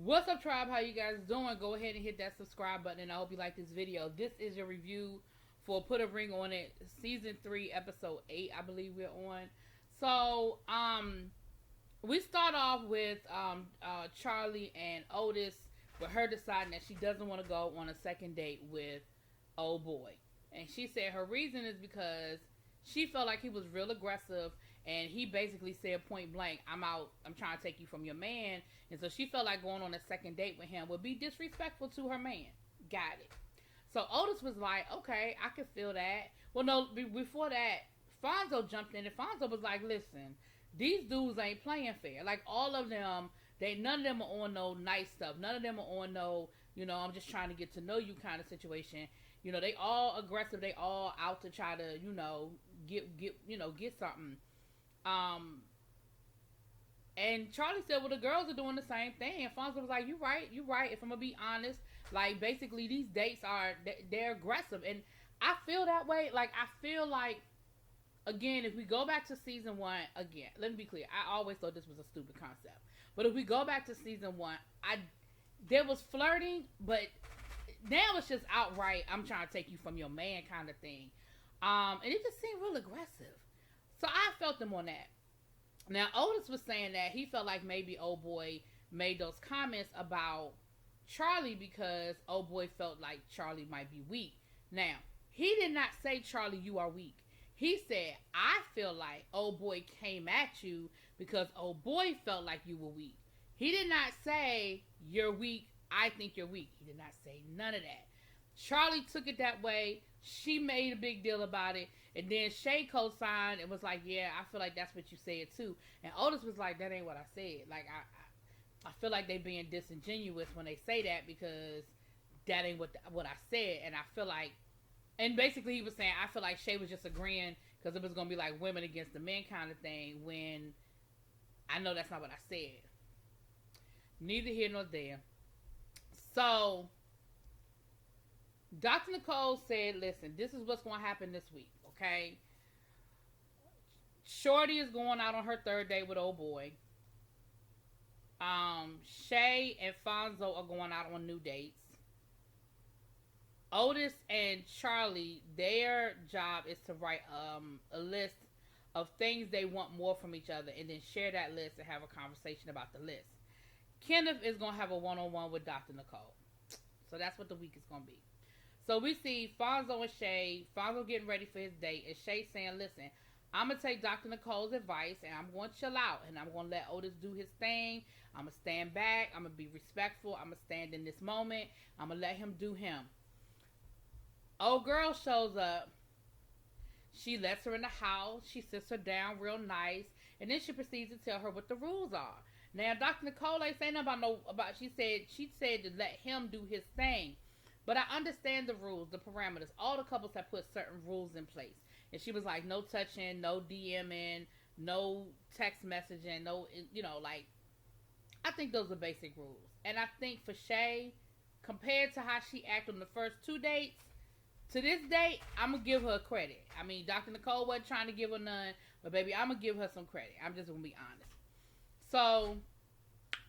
What's up, tribe? How you guys doing? Go ahead and hit that subscribe button, and I hope you like this video. This is your review for Put a Ring on It, Season 3, Episode 8, I believe we're on. So, we start off with Charlie and Otis, with her deciding that she doesn't want to go on a second date with old boy. And she said her reason is because she felt like he was real aggressive, and he basically said point blank, I'm out, I'm trying to take you from your man. And so she felt like going on a second date with him would be disrespectful to her man. Got it. So Otis was like, okay, I can feel that. Well, no, before that, Fonzo jumped in, and Fonzo was like, listen, these dudes ain't playing fair. Like, all of them, none of them are on no nice stuff. None of them are on no, I'm just trying to get to know you kind of situation. They all aggressive. They all out to try to, get something. And Charlie said, well, the girls are doing the same thing. And Fonzo was like, you right. If I'm going to be honest, like, basically these dates they're aggressive. And I feel that way. Like, I feel like, again, if we go back to season 1, again, let me be clear. I always thought this was a stupid concept. But if we go back to season 1, there was flirting, but now it's just outright, I'm trying to take you from your man kind of thing. And it just seemed real aggressive. So I felt them on that. Now, Otis was saying that he felt like maybe old boy made those comments about Charlie because old boy felt like Charlie might be weak. Now, he did not say, Charlie, you are weak. He said, I feel like old boy came at you because old boy felt like you were weak. He did not say, you're weak, I think you're weak. He did not say none of that. Charlie took it that way. She made a big deal about it. And then Shay co-signed and was like, yeah, I feel like that's what you said too. And Otis was like, that ain't what I said. Like, I feel like they being disingenuous when they say that because that ain't what I said. And I feel like, and basically he was saying, I feel like Shay was just agreeing because it was going to be like women against the men kind of thing when I know that's not what I said. Neither here nor there. So, Dr. Nicole said, listen, this is what's going to happen this week, okay? Shorty is going out on her third date with old boy. Shay and Fonzo are going out on new dates. Otis and Charlie, their job is to write a list of things they want more from each other and then share that list and have a conversation about the list. Kenneth is going to have a one-on-one with Dr. Nicole. So that's what the week is going to be. So we see Fonzo and Shay. Fonzo getting ready for his date. And Shay saying, listen, I'm going to take Dr. Nicole's advice and I'm going to chill out. And I'm going to let Otis do his thing. I'm going to stand back. I'm going to be respectful. I'm going to stand in this moment. I'm going to let him do him. Old girl shows up. She lets her in the house. She sits her down real nice. And then she proceeds to tell her what the rules are. Now, Dr. Nicole ain't saying nothing about she said to let him do his thing. But I understand the rules, the parameters. All the couples have put certain rules in place. And she was like, no touching, no DMing, no text messaging, no, like, I think those are basic rules. And I think for Shay, compared to how she acted on the first 2 dates, to this date, I'm going to give her credit. I mean, Dr. Nicole wasn't trying to give her none, but baby, I'm going to give her some credit. I'm just going to be honest. So,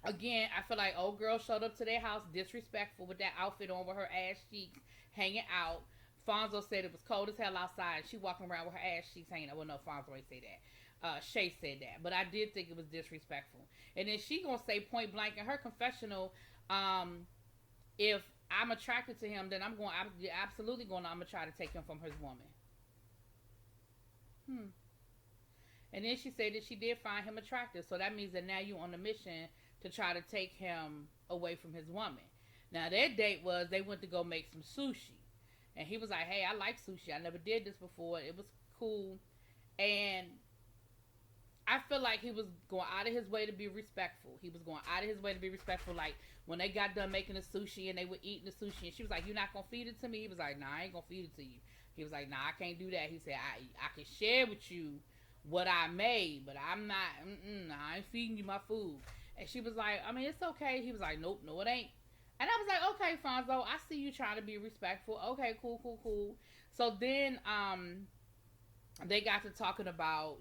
again, I feel like old girl showed up to their house disrespectful with that outfit on with her ass cheeks hanging out. Fonzo said it was cold as hell outside. She walking around with her ass cheeks hanging out. Well, no, Fonzo ain't say that. Shay said that. But I did think it was disrespectful. And then she gonna say point blank in her confessional, if I'm attracted to him, then I'm absolutely I'm gonna try to take him from his woman. And then she said that she did find him attractive. So that means that now you're on a mission to try to take him away from his woman. Now, their date was they went to go make some sushi. And he was like, hey, I like sushi. I never did this before. It was cool. And I feel like he was going out of his way to be respectful. Like, when they got done making the sushi and they were eating the sushi, and she was like, you're not going to feed it to me? He was like, nah, I ain't going to feed it to you. He was like, nah, I can't do that. He said, I can share with you what I made, but I'm not, I ain't feeding you my food. And she was like, I mean, it's okay. He was like, nope, no, it ain't. And I was like, okay, Fonzo, I see you trying to be respectful. Okay, cool. So then, they got to talking about,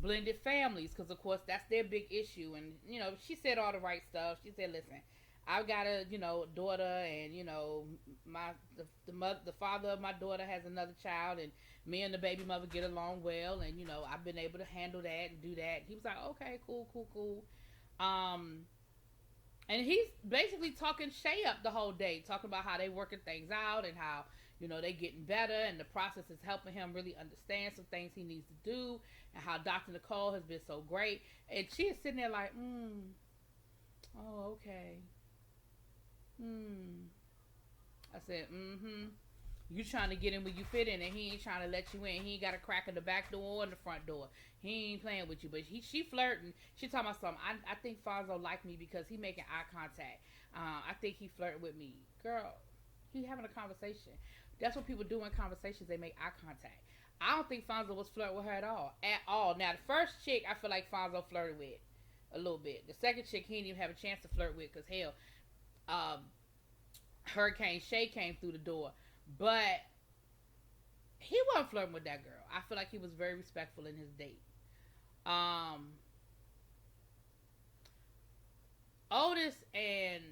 blended families, because of course that's their big issue. And she said all the right stuff. She said, listen, I've got a daughter, and my the father of my daughter has another child, and me and the baby mother get along well, and I've been able to handle that and do that. He was like, okay, cool, cool, cool. Um, and he's basically talking Shay up the whole day, talking about how they working things out and how they getting better, and the process is helping him really understand some things he needs to do, and how Dr. Nicole has been so great. And she is sitting there like, oh, okay. I said, You trying to get in where you fit in, and he ain't trying to let you in. He ain't got a crack in the back door or in the front door. He ain't playing with you. But she flirting. She talking about something. I think Fonzo like me because he making eye contact. I think he flirting with me. Girl, he having a conversation. That's what people do in conversations. They make eye contact. I don't think Fonzo was flirting with her at all. At all. Now, the first chick, I feel like Fonzo flirted with a little bit. The second chick, he didn't even have a chance to flirt with because, hell, Hurricane Shay came through the door. But he wasn't flirting with that girl. I feel like he was very respectful in his date. Otis and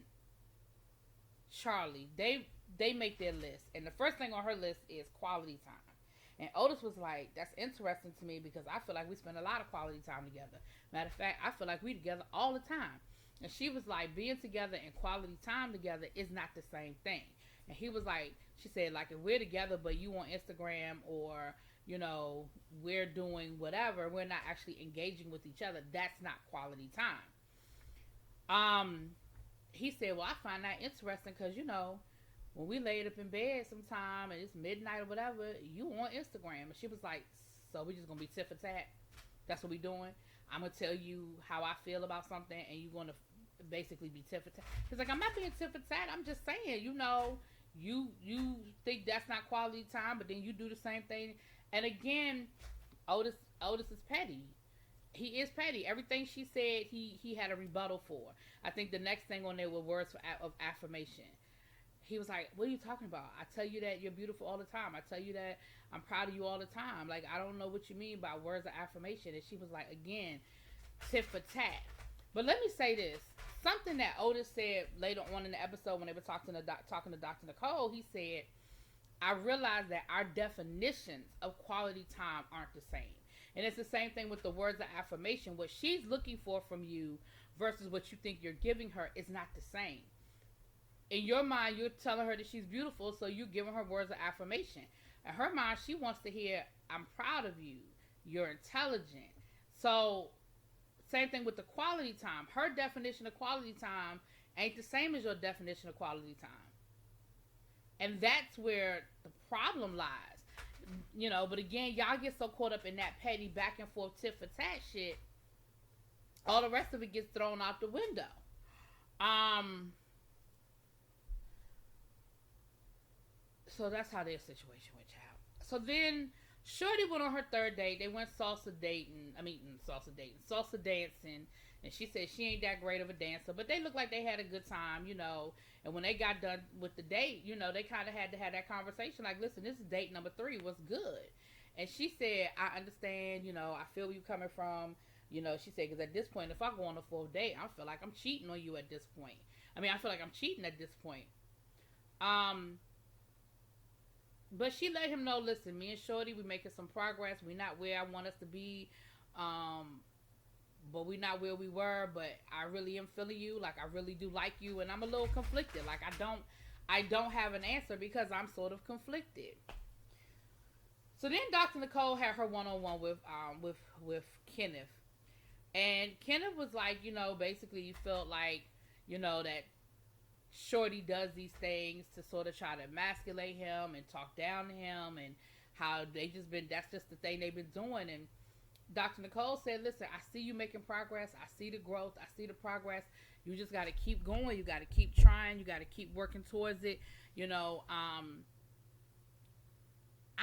Charlie, they make their list, and the first thing on her list is quality time. And Otis was like, that's interesting to me because I feel like we spend a lot of quality time together. Matter of fact, I feel like we together all the time. And she was like, being together and quality time together is not the same thing. And he was like, she said, like, if we're together but you on Instagram or, we're doing whatever, we're not actually engaging with each other, that's not quality time. He said, well, I find that interesting because, when we laid up in bed sometime and it's midnight or whatever, you on Instagram. And she was like, so we just going to be tit for tat? That's what we doing? I'm going to tell you how I feel about something and you're going to basically be tit for tat. He's like, I'm not being tit for tat. I'm just saying, you think that's not quality time, but then you do the same thing. And again, Otis is petty. He is petty. Everything she said, he had a rebuttal for. I think the next thing on there were words of affirmation. He was like, what are you talking about? I tell you that you're beautiful all the time. I tell you that I'm proud of you all the time. Like, I don't know what you mean by words of affirmation. And she was like, again, tit for tat. But let me say this. Something that Otis said later on in the episode when they were talking to Dr. Nicole, he said, I realized that our definitions of quality time aren't the same. And it's the same thing with the words of affirmation. What she's looking for from you versus what you think you're giving her is not the same. In your mind, you're telling her that she's beautiful, so you're giving her words of affirmation. In her mind, she wants to hear, I'm proud of you. You're intelligent. So, same thing with the quality time. Her definition of quality time ain't the same as your definition of quality time. And that's where the problem lies. But again, y'all get so caught up in that petty back and forth tit for tat shit, all the rest of it gets thrown out the window. So that's how their situation went, child. So then Shorty went on her third date. They went salsa dancing. And she said she ain't that great of a dancer, but they looked like they had a good time, And when they got done with the date, they kind of had to have that conversation. Like, listen, this is date number 3. What's good? And she said, I understand, I feel where you're coming from. She said, because at this point, if I go on a 4th date, I feel like I'm cheating on you at this point. I feel like I'm cheating at this point. But she let him know, listen, me and Shorty, we making some progress. We not where I want us to be. But we not where we were. But I really am feeling you. Like, I really do like you. And I'm a little conflicted. Like, I don't have an answer because I'm sort of conflicted. So then Dr. Nicole had her one-on-one with Kenneth. And Kenneth was like, basically felt like, that Shorty does these things to sort of try to emasculate him and talk down to him, and how that's just the thing they've been doing. And Dr. Nicole said, listen, I see you making progress. I see the growth. I see the progress. You just got to keep going. You got to keep trying. You got to keep working towards it. I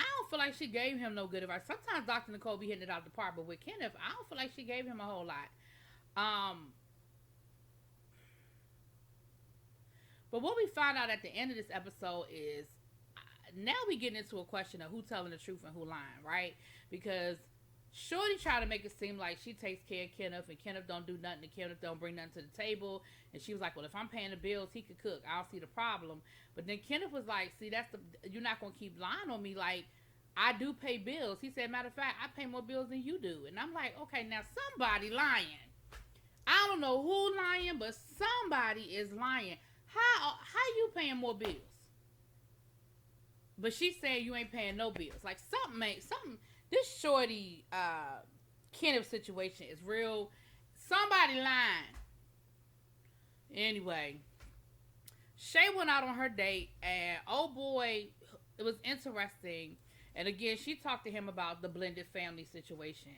don't feel like she gave him no good advice. Sometimes Dr. Nicole be hitting it out of the park, but with Kenneth, I don't feel like she gave him a whole lot. But what we found out at the end of this episode is, now we get into a question of who telling the truth and who lying, right? Because Shorty try to make it seem like she takes care of Kenneth, and Kenneth don't do nothing, and Kenneth don't bring nothing to the table. And she was like, well, if I'm paying the bills, he could cook. I don't see the problem. But then Kenneth was like, see, you're not going to keep lying on me. Like, I do pay bills. He said, matter of fact, I pay more bills than you do. And I'm like, okay, now somebody lying. I don't know who lying, but somebody is lying. How you paying more bills? But she's saying you ain't paying no bills. Like, something. This Shorty Kenneth situation is real. Somebody lying. Anyway, Shay went out on her date, and oh boy, it was interesting. And again, she talked to him about the blended family situation.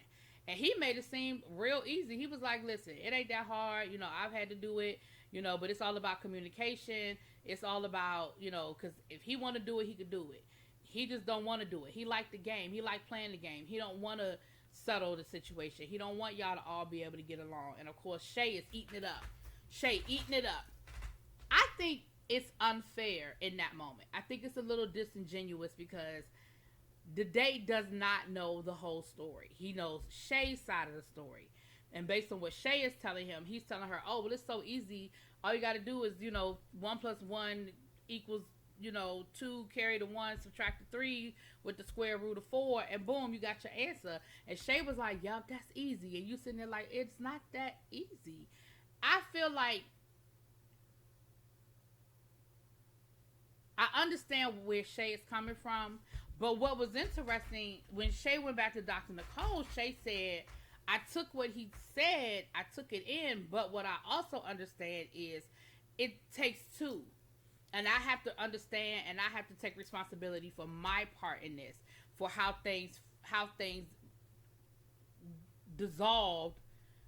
And he made it seem real easy. He was like, listen, it ain't that hard. You know, I've had to do it, you know, but it's all about communication. It's all about, you know, because if he want to do it, he could do it. He just don't want to do it. He liked the game. He liked playing the game. He don't want to settle the situation. He don't want y'all to all be able to get along. And, of course, Shay is eating it up. Shay eating it up. I think it's unfair in that moment. I think it's a little disingenuous because the date does not know the whole story. He knows Shay's side of the story. And based on what Shay is telling him, he's telling her, oh, well, it's so easy. All you got to do is, you know, 1 + 1 equals, you know, 2, carry the 1, subtract the 3 with the square root of 4, and boom, you got your answer. And Shay was like, yup, that's easy. And you sitting there like, it's not that easy. I feel like I understand where Shay is coming from, but what was interesting, when Shay went back to Dr. Nicole, Shay said, I took what he said, I took it in, but what I also understand is it takes two. And I have to understand, and I have to take responsibility for my part in this, for how things dissolved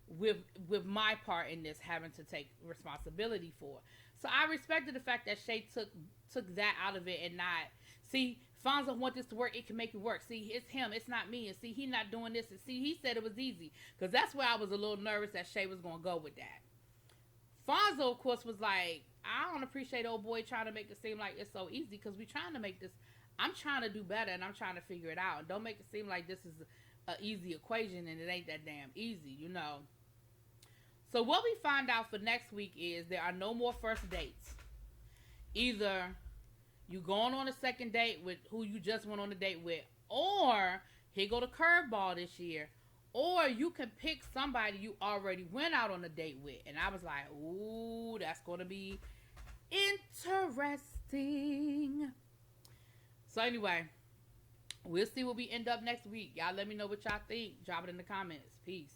with my part in this, having to take responsibility for. So I respected the fact that Shay took that out of it and not, see, Fonzo want this to work, it can make it work. See, it's him, it's not me. And see, he not doing this. And see, he said it was easy. Because that's where I was a little nervous that Shay was going to go with that. Fonzo, of course, was like, I don't appreciate old boy trying to make it seem like it's so easy, because we're trying to make this, I'm trying to do better and I'm trying to figure it out. And don't make it seem like this is an easy equation and it ain't that damn easy, you know. So what we find out for next week is there are no more first dates. Either you going on a second date with who you just went on a date with, or here go the curveball this year, or you can pick somebody you already went out on a date with. And I was like, ooh, that's going to be interesting. So anyway, we'll see where we end up next week. Y'all let me know what y'all think. Drop it in the comments. Peace.